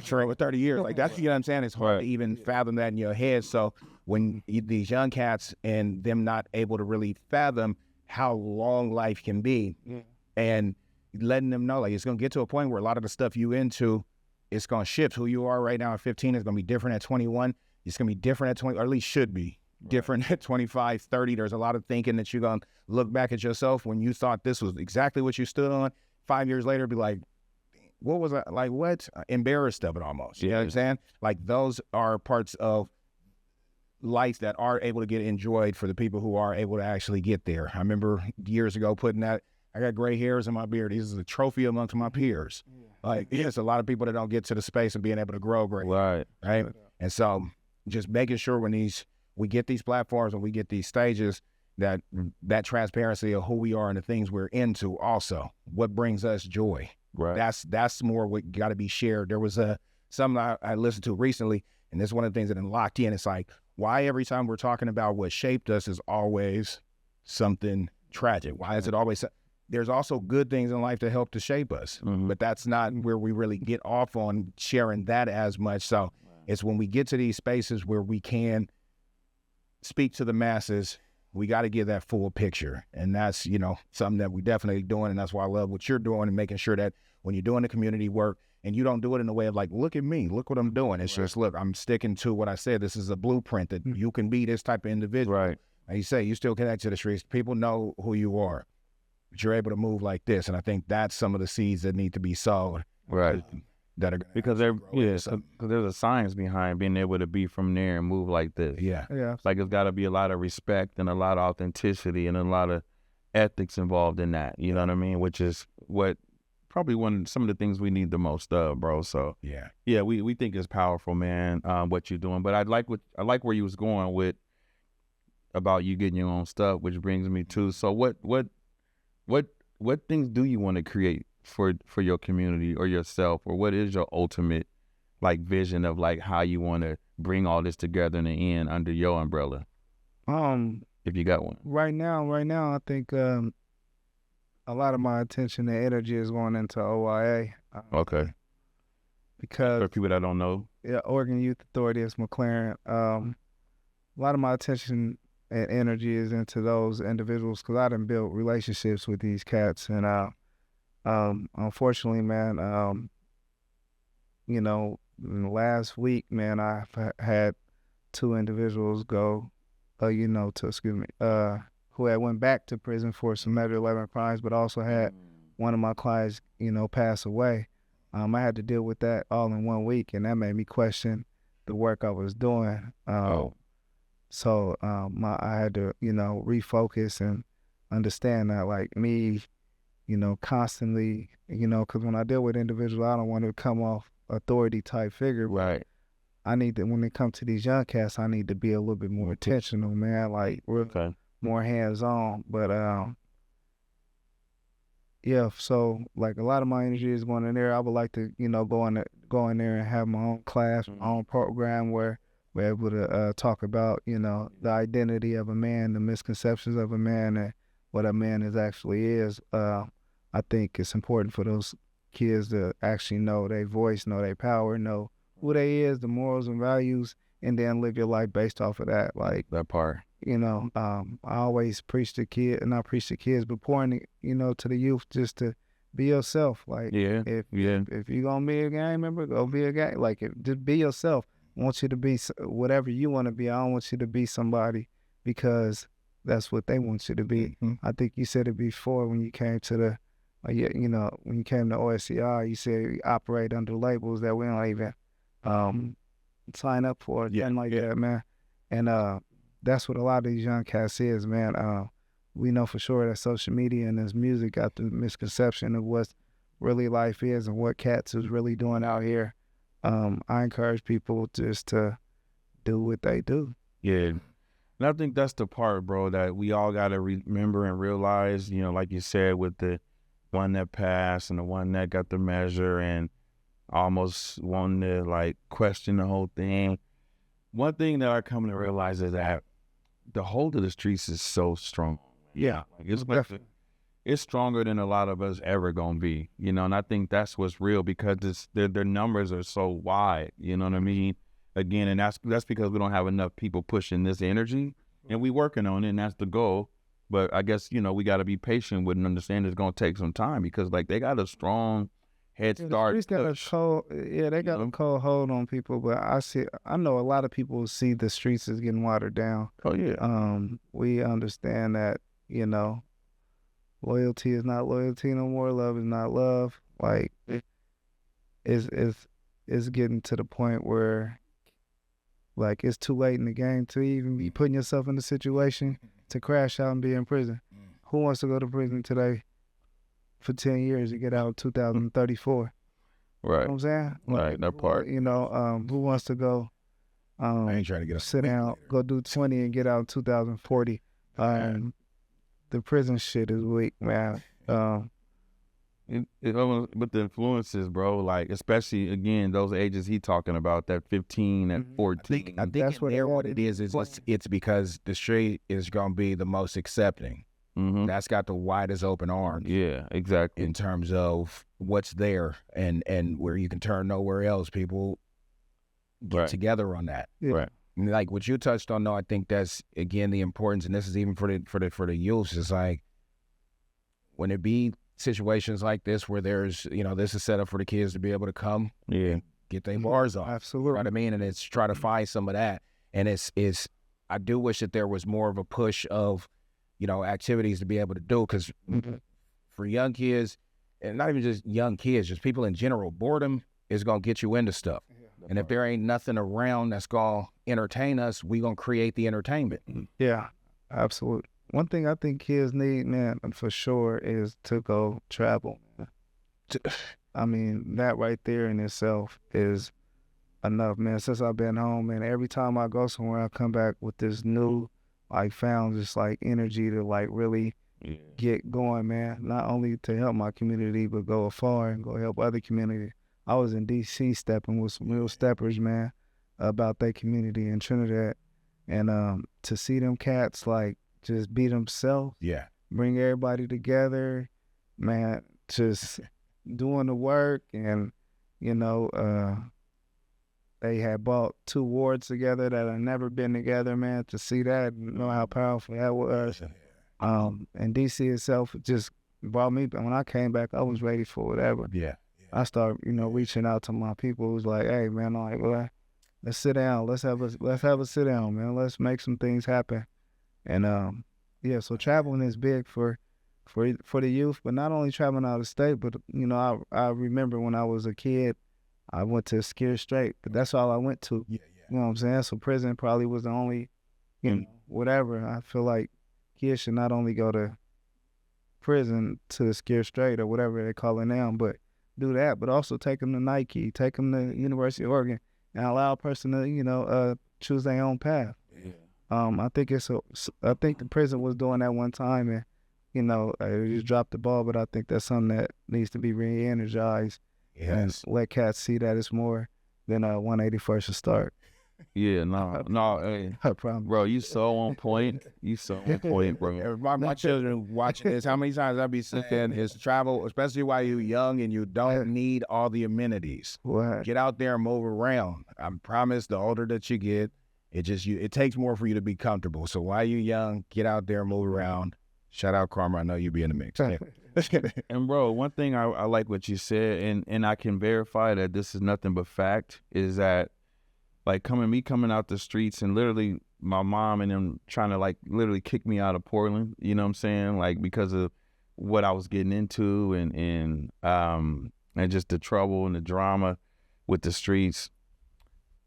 sure with 30 years. Like, that's, you know what I'm saying? It's hard to even fathom that in your head. So when these young cats and them not able to really fathom how long life can be, and letting them know, like, it's going to get to a point where a lot of the stuff you into, it's going to shift. Who you are right now at 15 is going to be different at 21. It's going to be different at 20, or at least should be different at 25, 30. There's a lot of thinking that you're going to look back at yourself when you thought this was exactly what you stood on. 5 years later, be like, what was I, like, what? Embarrassed of it almost. You know what I'm saying? Like, those are parts of life that are able to get enjoyed for the people who are able to actually get there. I remember years ago putting that, I got gray hairs in my beard. This is a trophy amongst my peers. Like, there's a lot of people that don't get to the space of being able to grow gray. Right. And so just making sure when we get these platforms and we get these stages, that transparency of who we are and the things we're into also, what brings us joy. Right. That's more what got to be shared. There was something I listened to recently, and this is one of the things that locked in. It's like, why every time we're talking about what shaped us is always something tragic? Why is it always... There's also good things in life that help to shape us, but that's not where we really get off on sharing that as much. So it's when we get to these spaces where we can speak to the masses, we got to give that full picture. And that's, something that we definitely doing. And that's why I love what you're doing, and making sure that when you're doing the community work, and you don't do it in a way of like, look at me, look what I'm doing. It's just, look, I'm sticking to what I said. This is a blueprint that you can be this type of individual. Right. Like you say, you still connect to the streets. People know who you are. But you're able to move like this, and I think that's some of the seeds that need to be sowed. Right. That are because there's a science behind being able to be from there and move like this. Yeah. Like, it's got to be a lot of respect and a lot of authenticity and a lot of ethics involved in that. You know what I mean? Which is what probably some of the things we need the most of, bro. So yeah, we think it's powerful, man. What you're doing, but I like where you was going with about you getting your own stuff, which brings me to, so what things do you want to create for your community or yourself, or what is your ultimate like vision of like how you want to bring all this together in the end under your umbrella? If you got one. Right now, I think a lot of my attention and energy is going into OIA. Okay. Because for people that don't know, Oregon Youth Authority is McLaren. A lot of my attention and energy is into those individuals, because I done built relationships with these cats, and unfortunately, man, in the last week, man, I've had 2 individuals go, who had went back to prison for some Measure 11 crimes, but also had one of my clients, pass away. I had to deal with that all in 1 week, and that made me question the work I was doing. So I had to, refocus and understand that, like, me, constantly, because when I deal with individuals, I don't want to come off authority type figure. Right. I need to, when they come to these young cats, I need to be a little bit more intentional, man, like more hands-on. But so like a lot of my energy is going in there. I would like to, go in there and have my own class, my own program where we're able to talk about, the identity of a man, the misconceptions of a man, and what a man actually is. I think it's important for those kids to actually know their voice, know their power, know who they is, the morals and values, and then live your life based off of that. Like that part. I always preach to kids, and not preach to kids, but pouring, to the youth, just to be yourself. Like, if you're gonna be a gang member, go be a gang. Like, just be yourself. I want you to be whatever you want to be. I don't want you to be somebody because that's what they want you to be. I think you said it before when you came to the, when you came to OSCR, you said we operate under labels that we don't even sign up for, that, man. And that's what a lot of these young cats is, man. We know for sure that social media and this music got the misconception of what really life is and what cats is really doing out here. I encourage people just to do what they do. Yeah. And I think that's the part, bro, that we all got to remember and realize, like you said, with the one that passed and the one that got the measure, and almost wanted to like question the whole thing. One thing that I come to realize is that the hold of the streets is so strong. Yeah, like it's stronger than a lot of us ever gonna be, you know. And I think that's what's real, because their numbers are so wide. You know what I mean? Again, and that's because we don't have enough people pushing this energy, and we working on it, and that's the goal. But I guess, you know, we got to be patient with and understand it's gonna take some time, because like they got a strong head start. They got a cold hold on people, but I know a lot of people see the streets as getting watered down. Oh yeah. We understand that, you know, loyalty is not loyalty no more. Love is not love. Like it's getting to the point where like it's too late in the game to even be putting yourself in the situation to crash out and be in prison. Who wants to go to prison today for 10 years and get out in 2034? Right. You know what I'm saying? Right, that part. You know, who wants to go I ain't trying to get sit down, go do 20 and get out in 2040? The prison shit is weak, man. With the influences, bro, like especially again those ages he talking about, that 15 and 14. I think that's what it is. It's because the street is gonna be the most accepting. Mm-hmm. That's got the widest open arms. Yeah, exactly. In terms of what's there and where you can turn nowhere else. People get together on that. Yeah. Right. And like what you touched on, though, I think that's again the importance, and this is even for the youth. It's like when it be situations like this where there's, you know, this is set up for the kids to be able to come, get their bars off. Absolutely. You know what I mean? And it's try to find some of that. And it's I do wish that there was more of a push of, you know, activities to be able to do, because for young kids, and not even just young kids, just people in general, boredom is gonna get you into stuff. And if there ain't nothing around that's gonna entertain us, we gonna create the entertainment. Yeah, absolutely. One thing I think kids need, man, for sure, is to go travel. I mean, that right there in itself is enough, man. Since I've been home, man, every time I go somewhere, I come back with this new, like, found just like energy to like really get going, man. Not only to help my community, but go afar and go help other communities. I was in D.C. stepping with some real steppers, man, about their community in Trinidad. And to see them cats, like, just be themselves, bring everybody together, man, just doing the work. And, you know, they had bought 2 wards together that had never been together, man. To see that, you know how powerful that was. And D.C. itself just brought me, when I came back, I was ready for whatever. I started, you know, reaching out to my people who's like, hey, man, like, well, let's sit down. Let's have a sit down, man. Let's make some things happen. And so traveling is big for the youth, but not only traveling out of state, but, you know, I remember when I was a kid, I went to Scare Straight, but that's all I went to. You know what I'm saying? So prison probably was the only, you know, whatever. I feel like kids should not only go to prison to Scare Straight or whatever they call it now, but do that, but also take them to Nike, take them to University of Oregon, and allow a person to, you know, choose their own path. I think I think the prison was doing that one time, and, you know, it just dropped the ball. But I think that's something that needs to be re-energized and let cats see that it's more than 181st to start. Yeah, no, hey, I promise. bro, you so on point. You so on point, bro. My children watching this, how many times I be saying is travel, especially while you're young and you don't need all the amenities. What? Get out there and move around. I promise the older that you get, it takes more for you to be comfortable. So while you're young, get out there and move around. Shout out Karma, I know you be in the mix. And bro, one thing I like what you said, and I can verify that this is nothing but fact, is that like coming out the streets and literally my mom and them trying to like literally kick me out of Portland, you know what I'm saying? Like because of what I was getting into and just the trouble and the drama with the streets.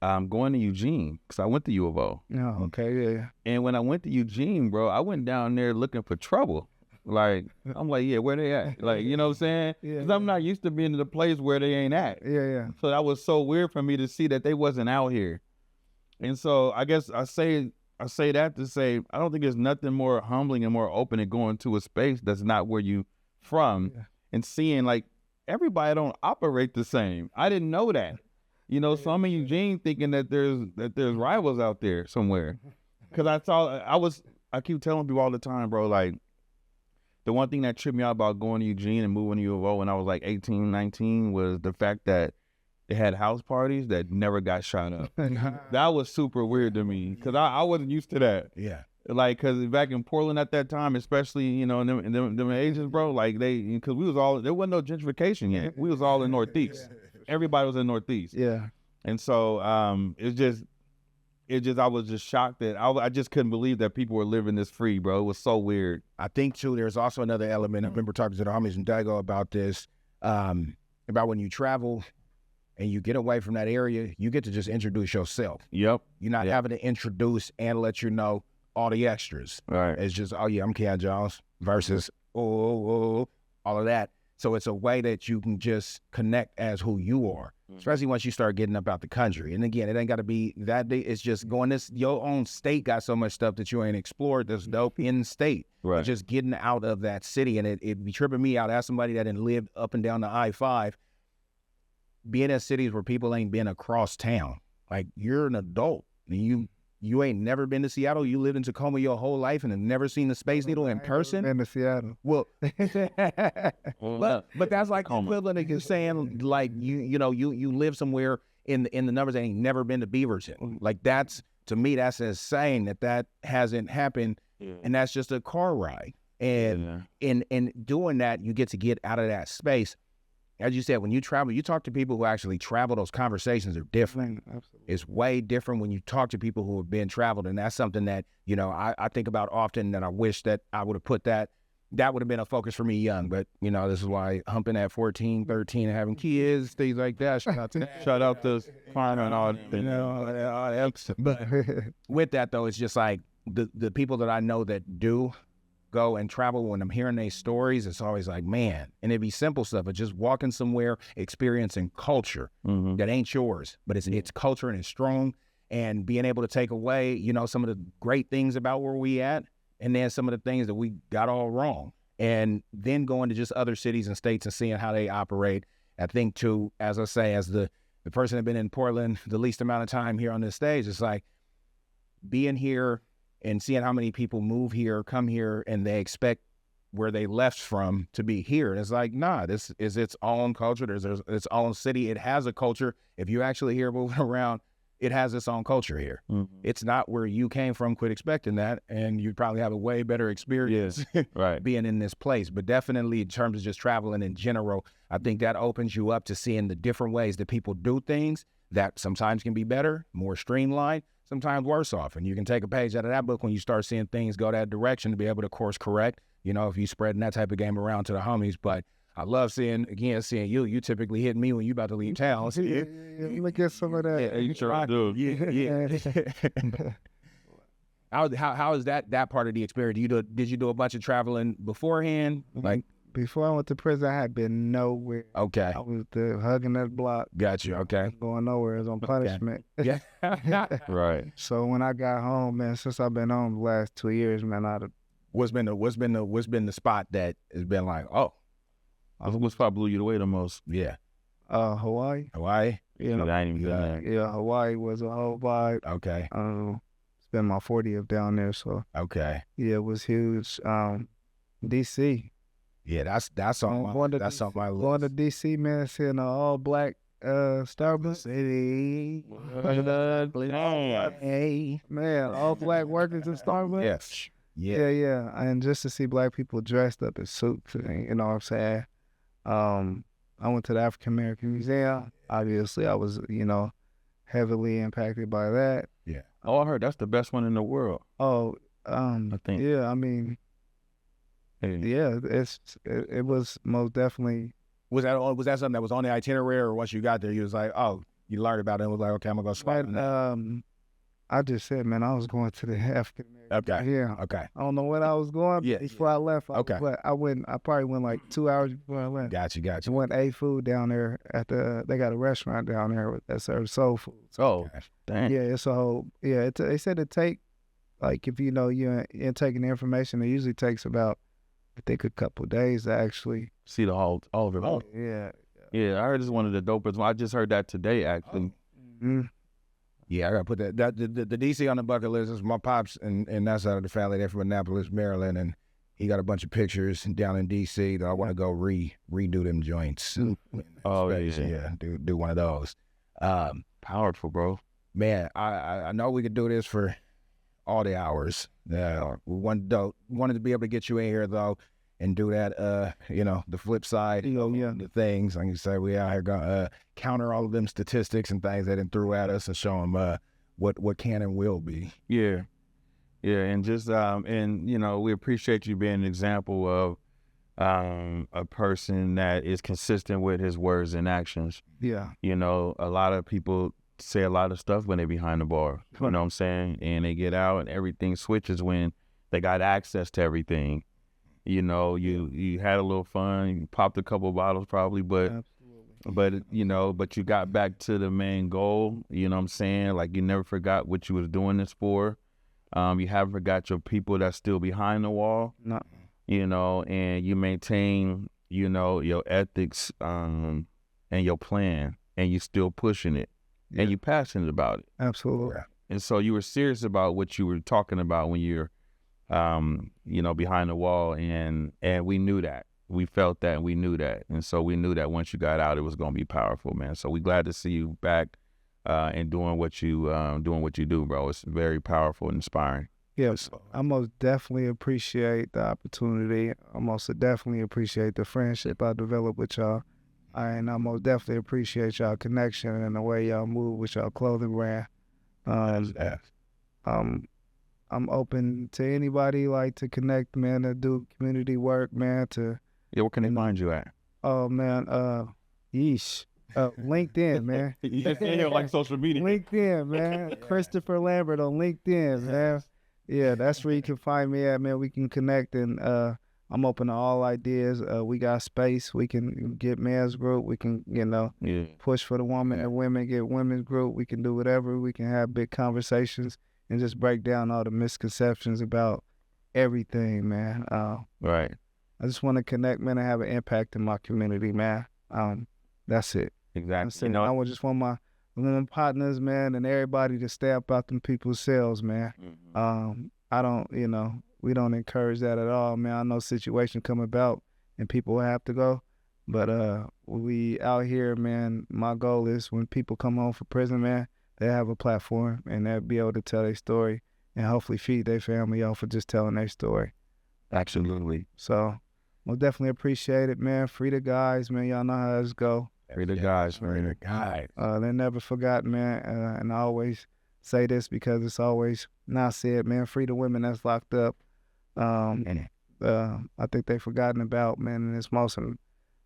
Going to Eugene, because I went to U of O. Oh, okay, yeah. And when I went to Eugene, bro, I went down there looking for trouble. Like, I'm like, yeah, where they at? Like, you know what I'm saying? Because I'm not used to being in a place where they ain't at. Yeah. So that was so weird for me to see that they wasn't out here. And so I guess I say that to say, I don't think there's nothing more humbling and more open than going to a space that's not where you from and seeing like everybody don't operate the same. I didn't know that. You know, so I'm in Eugene thinking that there's rivals out there somewhere. Cause I keep telling people all the time, bro, like the one thing that tripped me out about going to Eugene and moving to U of O when I was like 18, 19 was the fact that they had house parties that never got shot up. That was super weird to me because I wasn't used to that. Yeah. Like, because back in Portland at that time, especially, you know, in them ages, bro, like because we was all, there wasn't no gentrification yet. We was all in Northeast. Everybody was in Northeast. Yeah. And so I was just shocked that I just couldn't believe that people were living this free, bro. It was so weird. I think, too, there's also another element. I remember talking to the homies in Dago about this, about when you travel and you get away from that area, you get to just introduce yourself. Yep. You're not having to introduce and let you know all the extras. Right. It's just, oh, yeah, I'm Keon Jones versus, all of that. So it's a way that you can just connect as who you are, especially once you start getting up out the country. And again, it ain't got to be that big. It's just going your own state got so much stuff that you ain't explored that's dope in state. Right. It's just getting out of that city. And it be tripping me out as somebody that didn't live up and down the I-5, being in cities where people ain't been across town. Like, you're an adult and you ain't never been to Seattle. You lived in Tacoma your whole life and have never seen the Space Needle in person. Been to Seattle. Well, but that's like equivalent of saying like you live somewhere in the numbers that ain't never been to Beaverton. Like, that's, to me, that's insane that hasn't happened, and that's just a car ride. And in doing that, you get out of that space. As you said, when you travel, you talk to people who actually travel, those conversations are different. Absolutely. It's way different when you talk to people who have been traveled. And that's something that, I think about often, that I wish that I would have put that would have been a focus for me young. But, this is why humping at 14, 13 and having kids, things like that. Shout out to Farmer and all that. But with that, though, it's just like the people that I know that do go and travel, when I'm hearing their stories, it's always like, man, and it'd be simple stuff, but just walking somewhere, experiencing culture that ain't yours, but it's culture and it's strong, and being able to take away, some of the great things about where we at, and then some of the things that we got all wrong, and then going to just other cities and states and seeing how they operate. I think, too, as I say, as the person that been in Portland the least amount of time here on this stage, it's like being here and seeing how many people move here, come here, and they expect where they left from to be here. And it's like, nah, this is its own culture. There's its own city. It has a culture. If you actually hear moving around, it has its own culture here. It's not where you came from. Quit expecting that, and you'd probably have a way better experience being in this place. But definitely in terms of just traveling in general, I think that opens you up to seeing the different ways that people do things that sometimes can be better, more streamlined, sometimes worse off. And you can take a page out of that book when you start seeing things go that direction to be able to course correct, if you spreading that type of game around to the homies. But I love seeing you typically hit me when you about to leave town. Yeah, look at some of that. Yeah, you sure do. Yeah. How is that part of the experience? Did you do a bunch of traveling beforehand? Like, before I went to prison, I had been nowhere. Okay. I was there hugging that block. Got you. Okay. Going nowhere. It was on punishment. Yeah. Right. So when I got home, man, since I've been home the last 2 years, man, what's been the spot that has been like, oh, what spot blew you away the most? Yeah. Hawaii. Hawaii. Yeah. I ain't even been there. Yeah, Hawaii was a whole vibe. Okay. Spent my 40th down there, so. Okay. Yeah, it was huge. DC. Yeah, that's on my list. Going to DC, man, seeing an all black Starbucks. City. Hey, man, all black workers in Starbucks. Yes. Yeah. And just to see black people dressed up in suits, you know what I'm saying? I went to the African American Museum. Obviously, I was, heavily impacted by that. Yeah. Oh, I heard that's the best one in the world. Oh, I think. Yeah, I mean. Yeah, it was most definitely. Was that something that was on the itinerary, or once you got there, you was like, oh, you learned about it and was like, okay, I'm gonna go spot it? I just said, man, I was going to the African American. Okay. Yeah. Okay. I don't know when I was going. Yeah. Before I left. Okay. I probably went like 2 hours before I left. Got you. I went ate food down there they got a restaurant down there that serves soul food. Oh, dang. Yeah, it's a whole. Yeah, they said it take, like, if you're taking the information, it usually takes about I think a couple days actually. See all of it. Oh yeah. Yeah, I heard this is one of the dopest. I just heard that today actually. Mm-hmm. Yeah, I gotta put that the DC on the bucket list is my pops, and that's out of the family. They're from Annapolis, Maryland, and he got a bunch of pictures down in DC that I want to go redo them joints. Oh yeah, do one of those. Powerful, bro. Man, I know we could do this for all the hours. We wanted to be able to get you in here though, and do that. The flip side. The things like you say, we out here gonna counter all of them statistics and things that they threw at us and show them what can and will be. Yeah, and just we appreciate you being an example of a person that is consistent with his words and actions. Yeah, a lot of people say a lot of stuff when they're behind the bar. You know what I'm saying? And they get out and everything switches when they got access to everything. You had a little fun, you popped a couple bottles probably, but you got back to the main goal. You know what I'm saying? Like you never forgot what you was doing this for. You haven't forgot your people that's still behind the wall. No. And you maintain, your ethics and your plan, and you still pushing it. Yeah. And you're passionate about it. Absolutely. And so you were serious about what you were talking about when you're behind the wall, and we knew that. We felt that and we knew that. And so we knew that once you got out, it was going to be powerful, man. So we glad to see you back and doing what you do, bro. It's very powerful and inspiring. Yes, I most definitely appreciate the opportunity. I most definitely appreciate the friendship I developed with y'all. And I most definitely appreciate y'all connection and the way y'all move with y'all clothing brand. I'm open to anybody like to connect, man, to do community work, man. Where can they find you at? Oh man, LinkedIn, man. Like social media. LinkedIn, man. Yeah. Christopher Lambert on LinkedIn, man. Yeah, that's where you can find me at, man. We can connect, and I'm open to all ideas. We got space. We can get men's group. We can, push for the woman and women, get women's group. We can do whatever. We can have big conversations and just break down all the misconceptions about everything, man. Right. I just want to connect, man, and have an impact in my community, man. That's it. Exactly. I just want my women partners, man, and everybody to stay up out them people's cells, man. Mm-hmm. I don't, we don't encourage that at all, man. I know situations come about and people have to go, but we out here, man, my goal is when people come home from prison, man, they have a platform and they'll be able to tell their story and hopefully feed their family off of just telling their story. Absolutely. So we'll definitely appreciate it, man. Free the guys, man. Y'all know how this go. Free the guys, man. Free the guys. They're never forgotten, man. And I always say this because it's always not said, man. Free the women that's locked up. I think they've forgotten about, man. And it's most,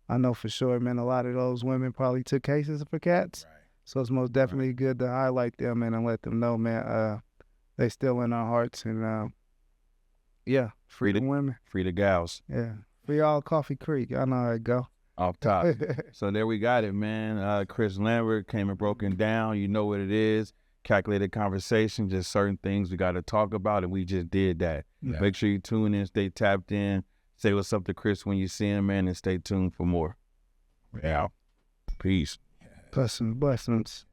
I know for sure, man, a lot of those women probably took cases for cats. Right. So it's most definitely good to highlight them, man, and let them know, man, they still in our hearts. And, free the women. Free the gals. Yeah. Free all Coffee Creek. I know how it go. Off top. So there we got it, man. Chris Lambert came and broken down. You know what it is. Calculated conversation, just certain things we got to talk about, and we just did that. Yeah. Make sure you tune in, stay tapped in, say what's up to Chris when you see him, man, and stay tuned for more. Yeah. Peace. Blessings.